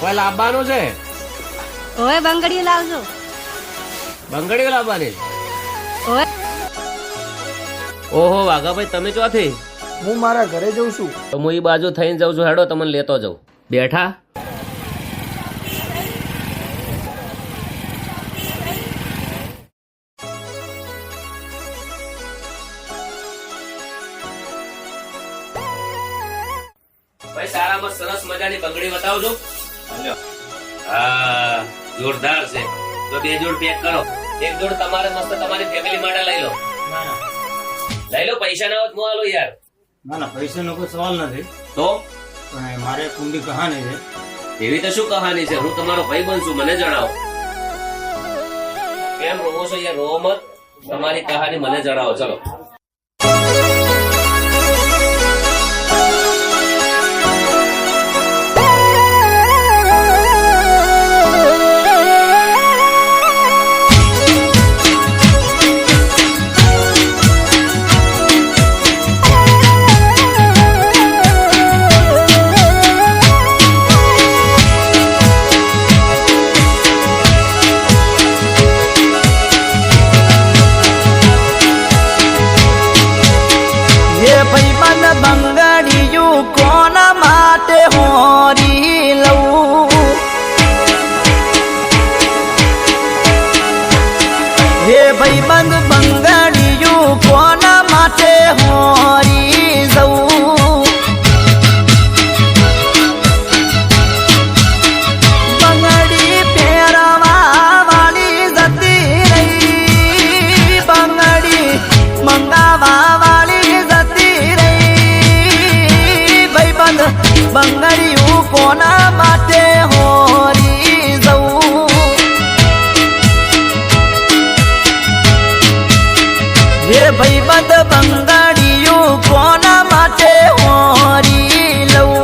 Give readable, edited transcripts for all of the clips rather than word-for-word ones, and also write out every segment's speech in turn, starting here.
કોઈ લાવવાનું છે? ઓય બંગડી લાવજો. બંગડીઓ લાવવાની? ઓય ઓહો વાઘાભાઈ, તમે ચોથી? હું મારા ઘરે જઉં છું. તો હું એ બાજુ થઈને જાઉં છું, હેડો તમને લેતો જાઉં. બેઠા ભાઈ, સારામાં સરસ મજાની બંગડી બતાવજો. હા, જોરદાર છે. તો 2 જોડ પેક કરો. 1 જોડ તમારે મસ્ત તમારી ફેમિલી માટે લઈ લો. લઈ લો, પૈસા ના હોત હું આલો યાર. ના ના, પૈસાનો કોઈ સવાલ નથી, તો પણ મારે એક ઊંડી કહાની છે. એવી તો શું કહાની છે? હું તમારો ભાઈ બનશું, મને જણાવો. કેમ રોવો છો યાર? રોવો મત. તમારી કહાની મને જણાવો. ચલો. બંગડીયું કોના માટે હોરી લઉં? હે ભાઈબંધ, બંગડીયું કોના માટે હોરી જવું? બંગડી પહેરવા વાળી જતી રહી, બંગડી મંગાવા વાળી જતી રહી. બંગડીયું કોના માટે હોરી જવું? હે ભાઈબંધ, બંગડીયું કોના માટે હોરી લઉં?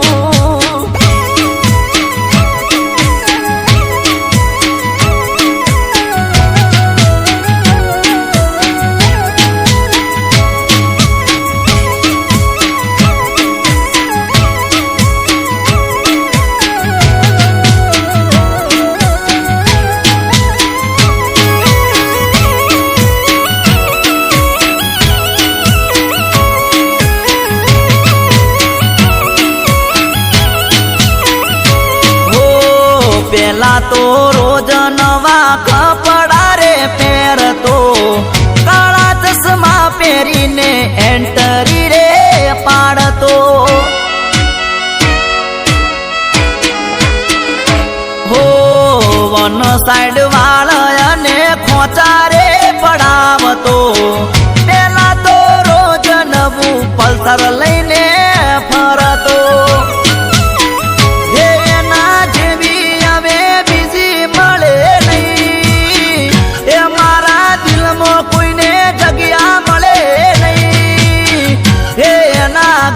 પેલા તો રોજ નવા કપડા રે પહેરતો, કાળા ચશ્મા પહેરીને એન્ટરી રે પાડતો. હો વન સાઈડ વાળ અને ખોચા રે પડાવતો. પેલા તો રોજ નવું પલ્સર લઈને ફરતો.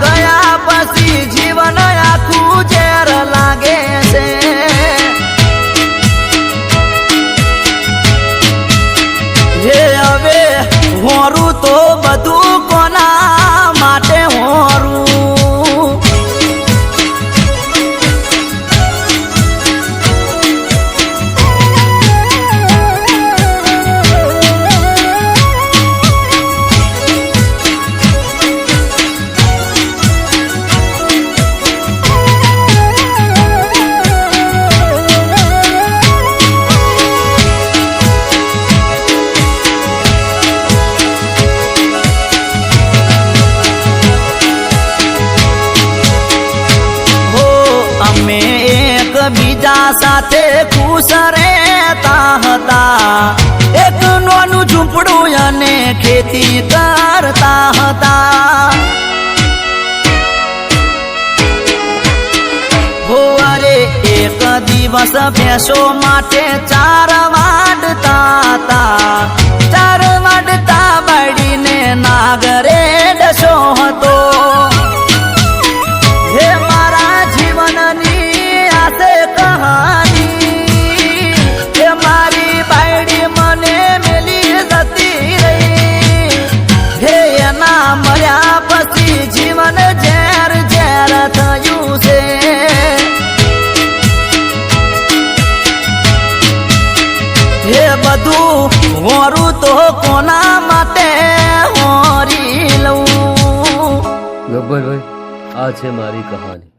ગયા પછી જીવન આખું ઝેર લાગે છે. હે હવે હોરું તો બધું કોના માટે હોરું? બીજા સાથે ખુશ રહેતા હતા, એક નાનું ઝૂંપડું અને ખેતી કરતા હતા. હો અરે એક દિવસ ભેંસો માટે ચાર વાડતા હતા. ચાર વાડતા બાળીને નાગરે ડસો હતો. હે મારા જીવનની કહાની, એ મારી બાયડી મને મેલી જતી રહી. હે એના મર્યા પછી જીવન ઝેર ઝેર થયું છે. બધું હોરું તો કોના માટે હોરી લઉં. ગબ્બરભાઈ, આ છે મારી કહાની.